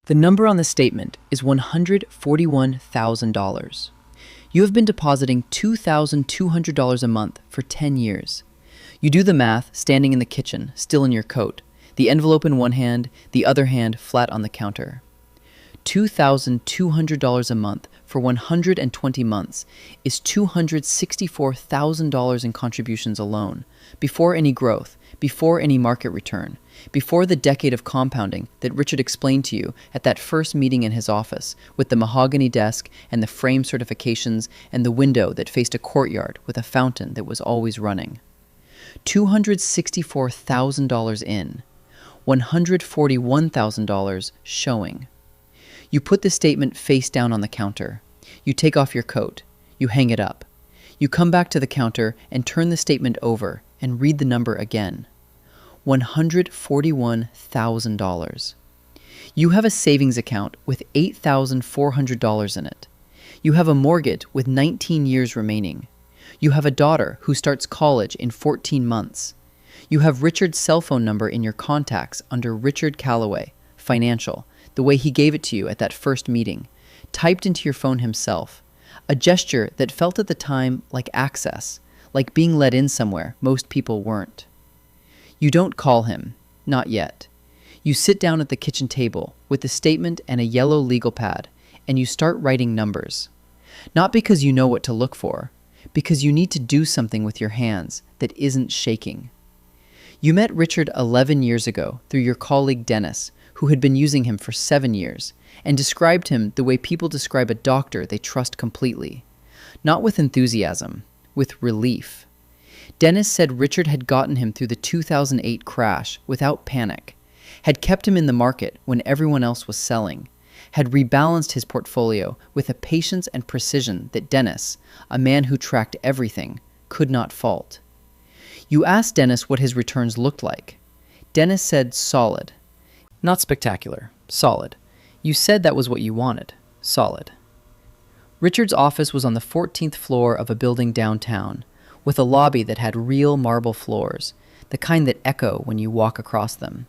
The number on the statement is $141,000. You have been depositing $2,200 a month for 10 years. You do the math standing in the kitchen, still in your coat, the envelope in one hand, the other hand flat on the counter. $2,200 a month for 120 months is $264,000 in contributions alone, before any growth, before any market return, before the decade of compounding that Richard explained to you at that first meeting in his office with the mahogany desk and the frame certifications and the window that faced a courtyard with a fountain that was always running. $264,000 in, $141,000 showing. You put the statement face down on the counter. You take off your coat. You hang it up. You come back to the counter and turn the statement over and read the number again. $141,000. You have a savings account with $8,400 in it. You have a mortgage with 19 years remaining. You have a daughter who starts college in 14 months. You have Richard's cell phone number in your contacts under Richard Calloway, Financial, the way he gave it to you at that first meeting, typed into your phone himself, a gesture that felt at the time like access, like being let in somewhere most people weren't. You don't call him, not yet. You sit down at the kitchen table with the statement and a yellow legal pad, and you start writing numbers. Not because you know what to look for, because you need to do something with your hands that isn't shaking. You met Richard 11 years ago through your colleague Dennis, who had been using him for 7 years, and described him the way people describe a doctor they trust completely. Not with enthusiasm, with relief. Dennis said Richard had gotten him through the 2008 crash without panic, had kept him in the market when everyone else was selling, had rebalanced his portfolio with a patience and precision that Dennis, a man who tracked everything, could not fault. You asked Dennis what his returns looked like. Dennis said solid. Not spectacular, solid. You said that was what you wanted, solid. Richard's office was on the 14th floor of a building downtown, with a lobby that had real marble floors, the kind that echo when you walk across them.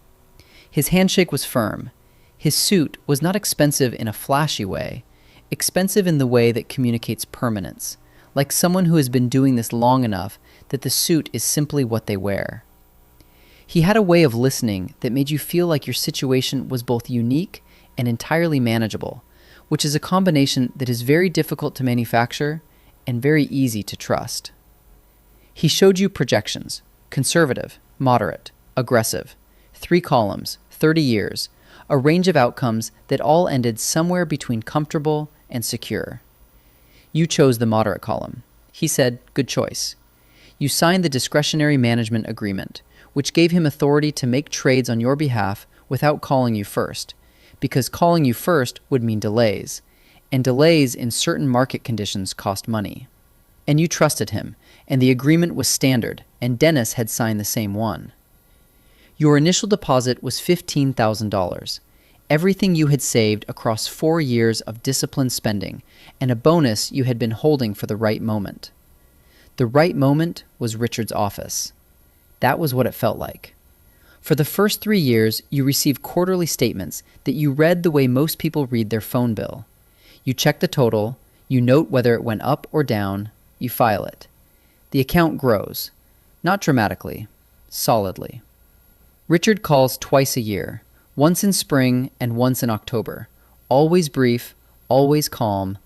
His handshake was firm. His suit was not expensive in a flashy way, expensive in the way that communicates permanence, like someone who has been doing this long enough that the suit is simply what they wear. He had a way of listening that made you feel like your situation was both unique and entirely manageable, which is a combination that is very difficult to manufacture and very easy to trust. He showed you projections: conservative, moderate, aggressive, 3 columns, 30 years, a range of outcomes that all ended somewhere between comfortable and secure. You chose the moderate column. He said, good choice. You signed the discretionary management agreement, which gave him authority to make trades on your behalf without calling you first, because calling you first would mean delays, and delays in certain market conditions cost money. And you trusted him, and the agreement was standard, and Dennis had signed the same one. Your initial deposit was $15,000, everything you had saved across 4 years of disciplined spending, and a bonus you had been holding for the right moment. The right moment was Richard's office. That was what it felt like. For the first 3 years, you received quarterly statements that you read the way most people read their phone bill. You check the total, you note whether it went up or down, you file it. The account grows, not dramatically, solidly. Richard calls twice a year, once in spring and once in October, always brief, always calm,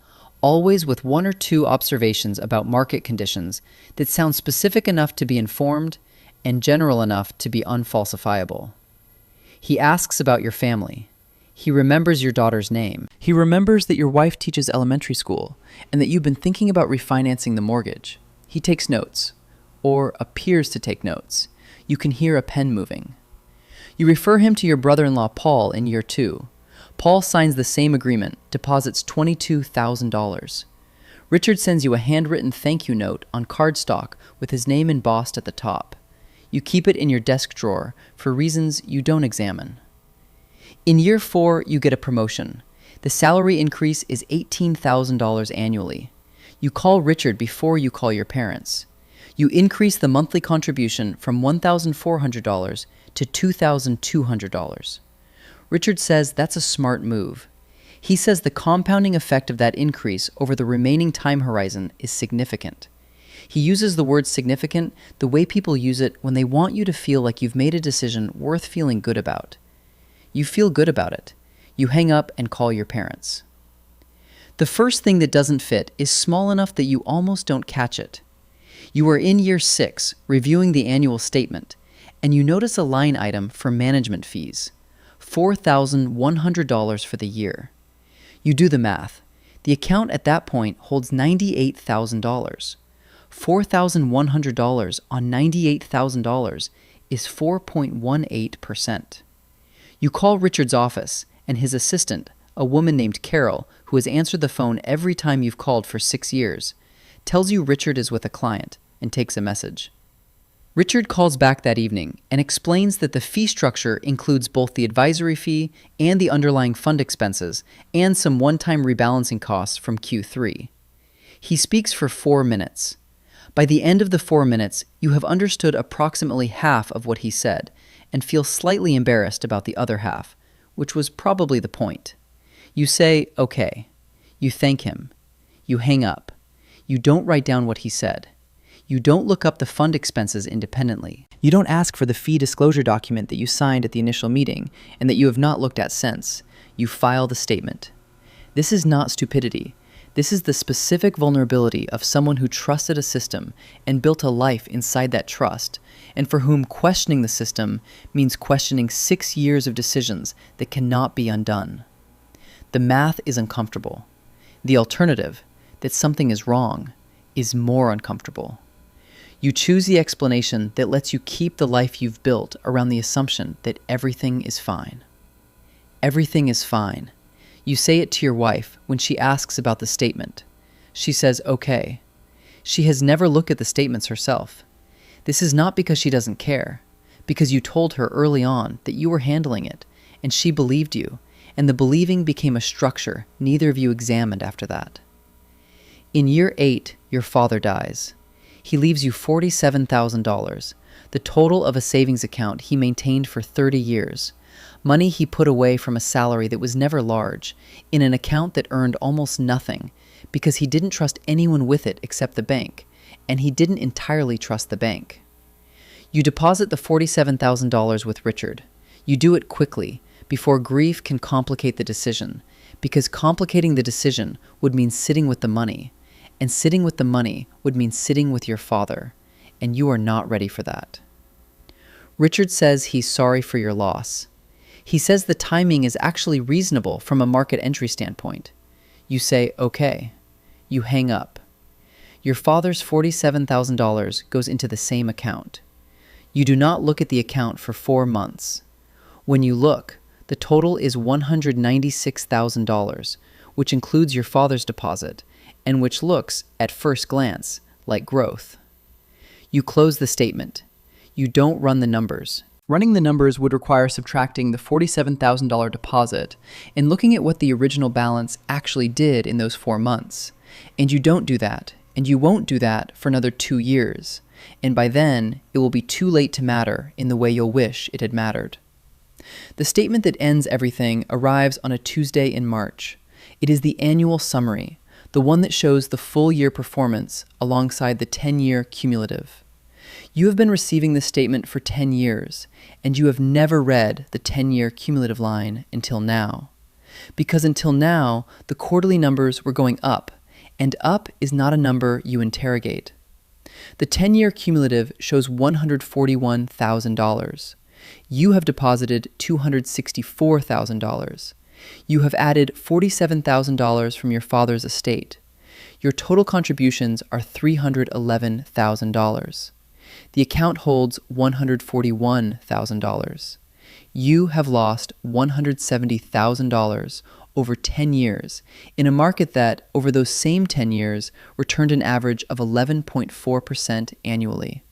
always with 1 or 2 observations about market conditions that sound specific enough to be informed and general enough to be unfalsifiable. He asks about your family. He remembers your daughter's name. He remembers that your wife teaches elementary school and that you've been thinking about refinancing the mortgage. He takes notes, or appears to take notes. You can hear a pen moving. You refer him to your brother-in-law Paul in year 2. Paul signs the same agreement, deposits $22,000. Richard sends you a handwritten thank you note on cardstock with his name embossed at the top. You keep it in your desk drawer for reasons you don't examine. In year 4, you get a promotion. The salary increase is $18,000 annually. You call Richard before you call your parents. You increase the monthly contribution from $1,400 to $2,200. Richard says that's a smart move. He says the compounding effect of that increase over the remaining time horizon is significant. He uses the word significant the way people use it when they want you to feel like you've made a decision worth feeling good about. You feel good about it. You hang up and call your parents. The first thing that doesn't fit is small enough that you almost don't catch it. You are in year 6, reviewing the annual statement, and you notice a line item for management fees, $4,100 for the year. You do the math. The account at that point holds $98,000. $4,100 on $98,000 is 4.18%. You call Richard's office, and his assistant, a woman named Carol, who has answered the phone every time you've called for 6 years, tells you Richard is with a client and takes a message. Richard calls back that evening and explains that the fee structure includes both the advisory fee and the underlying fund expenses and some one-time rebalancing costs from Q3. He speaks for 4 minutes. By the end of the 4 minutes, you have understood approximately half of what he said and feel slightly embarrassed about the other half, which was probably the point. You say, okay. You thank him. You hang up. You don't write down what he said. You don't look up the fund expenses independently. You don't ask for the fee disclosure document that you signed at the initial meeting and that you have not looked at since. You file the statement. This is not stupidity. This is the specific vulnerability of someone who trusted a system and built a life inside that trust, and for whom questioning the system means questioning 6 years of decisions that cannot be undone. The math is uncomfortable. The alternative, that something is wrong, is more uncomfortable. You choose the explanation that lets you keep the life you've built around the assumption that everything is fine. Everything is fine. You say it to your wife when she asks about the statement. She says, okay. She has never looked at the statements herself. This is not because she doesn't care, because you told her early on that you were handling it, and she believed you, and the believing became a structure neither of you examined after that. In year 8, your father dies. He leaves you $47,000, the total of a savings account he maintained for 30 years, money he put away from a salary that was never large, in an account that earned almost nothing, because he didn't trust anyone with it except the bank, and he didn't entirely trust the bank. You deposit the $47,000 with Richard. You do it quickly, before grief can complicate the decision, because complicating the decision would mean sitting with the money, and sitting with the money would mean sitting with your father, and you are not ready for that. Richard says he's sorry for your loss. He says the timing is actually reasonable from a market entry standpoint. You say, okay. You hang up. Your father's $47,000 goes into the same account. You do not look at the account for 4 months. When you look, the total is $196,000, which includes your father's deposit, and which looks, at first glance, like growth. You close the statement. You don't run the numbers. Running the numbers would require subtracting the $47,000 deposit and looking at what the original balance actually did in those 4 months. And you don't do that, and you won't do that for another 2 years. And by then, it will be too late to matter in the way you'll wish it had mattered. The statement that ends everything arrives on a Tuesday in March. It is the annual summary, the one that shows the full year performance alongside the 10-year cumulative. You have been receiving this statement for 10 years, and you have never read the 10-year cumulative line until now. Because until now, the quarterly numbers were going up, and up is not a number you interrogate. The 10-year cumulative shows $141,000. You have deposited $264,000. You have added $47,000 from your father's estate. Your total contributions are $311,000. The account holds $141,000. You have lost $170,000 over 10 years in a market that, over those same 10 years, returned an average of 11.4% annually.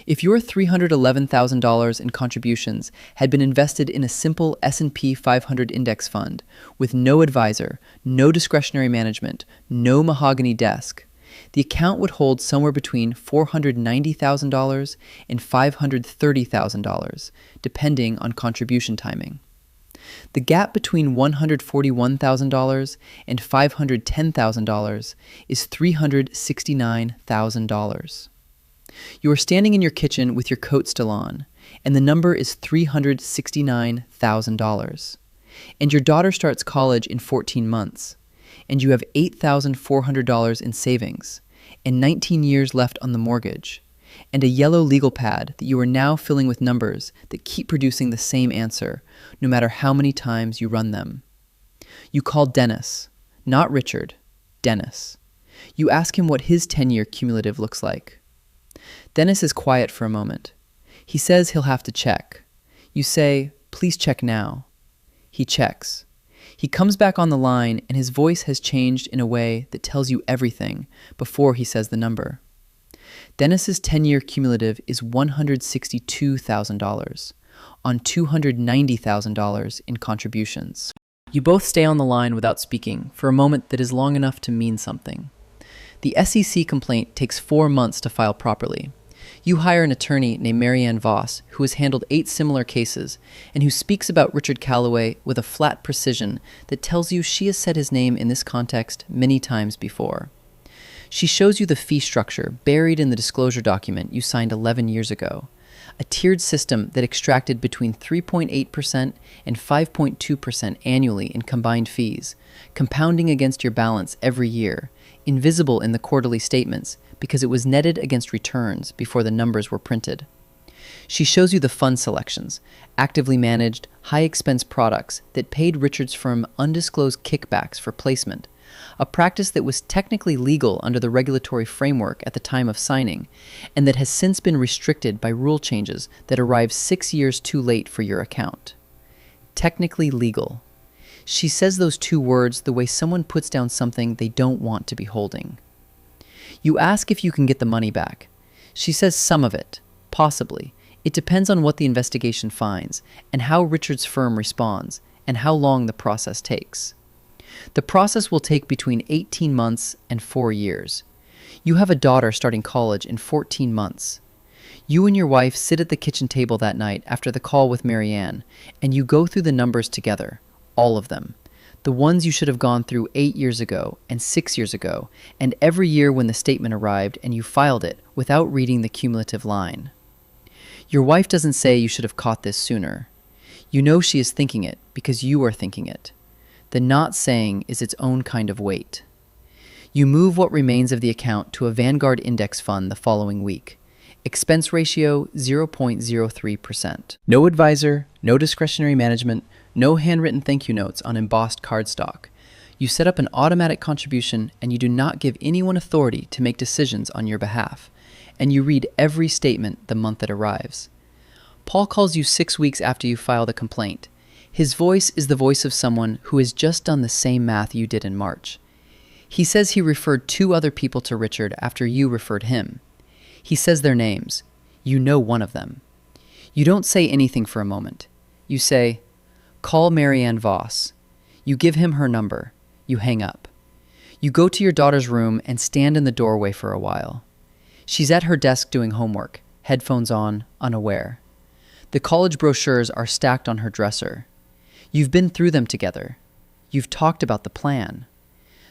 If your $311,000 in contributions had been invested in a simple S&P 500 index fund with no advisor, no discretionary management, no mahogany desk, the account would hold somewhere between $490,000 and $530,000, depending on contribution timing. The gap between $141,000 and $510,000 is $369,000. You are standing in your kitchen with your coat still on, and the number is $369,000. And your daughter starts college in 14 months, and you have $8,400 in savings, and 19 years left on the mortgage, and a yellow legal pad that you are now filling with numbers that keep producing the same answer, no matter how many times you run them. You call Dennis, not Richard, Dennis. You ask him what his 10-year cumulative looks like. Dennis is quiet for a moment. He says he'll have to check. You say, "Please check now." He checks. He comes back on the line, and his voice has changed in a way that tells you everything before he says the number. Dennis's 10-year cumulative is $162,000 on $290,000 in contributions. You both stay on the line without speaking for a moment that is long enough to mean something. The SEC complaint takes 4 months to file properly. You hire an attorney named Marianne Voss, who has handled 8 similar cases and who speaks about Richard Calloway with a flat precision that tells you she has said his name in this context many times before. She shows you the fee structure buried in the disclosure document you signed 11 years ago, a tiered system that extracted between 3.8% and 5.2% annually in combined fees, compounding against your balance every year, invisible in the quarterly statements because it was netted against returns before the numbers were printed. She shows you the fund selections, actively managed, high-expense products that paid Richard's firm undisclosed kickbacks for placement, a practice that was technically legal under the regulatory framework at the time of signing, and that has since been restricted by rule changes that arrived 6 years too late for your account. Technically legal. She says those 2 words the way someone puts down something they don't want to be holding. You ask if you can get the money back. She says some of it, possibly. It depends on what the investigation finds, and how Richard's firm responds, and how long the process takes. The process will take between 18 months and 4 years. You have a daughter starting college in 14 months. You and your wife sit at the kitchen table that night after the call with Marianne, and you go through the numbers together, all of them. The ones you should have gone through 8 years ago and 6 years ago, and every year when the statement arrived and you filed it without reading the cumulative line. Your wife doesn't say you should have caught this sooner. You know she is thinking it because you are thinking it. The not saying is its own kind of weight. You move what remains of the account to a Vanguard index fund the following week. Expense ratio 0.03%. No advisor, no discretionary management, no handwritten thank you notes on embossed cardstock. You set up an automatic contribution and you do not give anyone authority to make decisions on your behalf. And you read every statement the month it arrives. Paul calls you 6 weeks after you file the complaint. His voice is the voice of someone who has just done the same math you did in March. He says he referred 2 other people to Richard after you referred him. He says their names. You know one of them. You don't say anything for a moment. You say, "Call Marianne Voss." You give him her number. You hang up. You go to your daughter's room and stand in the doorway for a while. She's at her desk doing homework, headphones on, unaware. The college brochures are stacked on her dresser. You've been through them together. You've talked about the plan.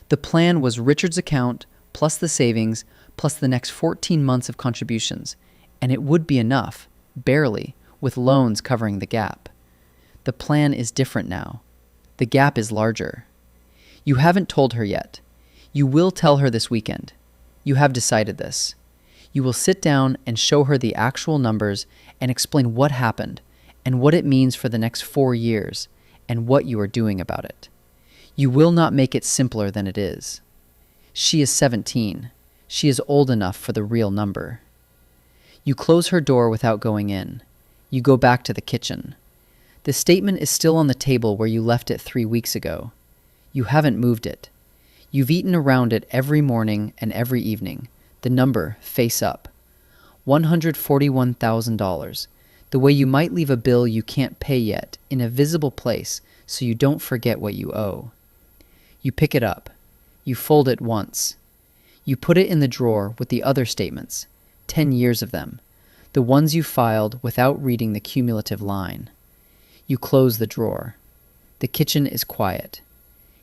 The plan was Richard's account, plus the savings, plus the next 14 months of contributions, and it would be enough, barely, with loans covering the gap. The plan is different now. The gap is larger. You haven't told her yet. You will tell her this weekend. You have decided this. You will sit down and show her the actual numbers and explain what happened and what it means for the next 4 years and what you are doing about it. You will not make it simpler than it is. She is 17. She is old enough for the real number. You close her door without going in. You go back to the kitchen. The statement is still on the table where you left it 3 weeks ago. You haven't moved it. You've eaten around it every morning and every evening, the number face up. $141,000, the way you might leave a bill you can't pay yet in a visible place so you don't forget what you owe. You pick it up. You fold it once. You put it in the drawer with the other statements, 10 years of them, the ones you filed without reading the cumulative line. You close the drawer. The kitchen is quiet.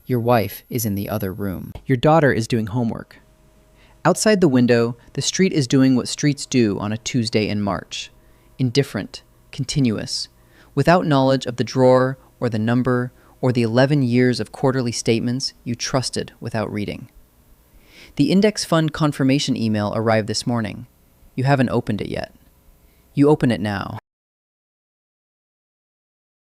Your wife is in the other room. Your daughter is doing homework. Outside the window, the street is doing what streets do on a Tuesday in March. Indifferent, continuous, without knowledge of the drawer or the number or the 11 years of quarterly statements you trusted without reading. The index fund confirmation email arrived this morning. You haven't opened it yet. You open it now.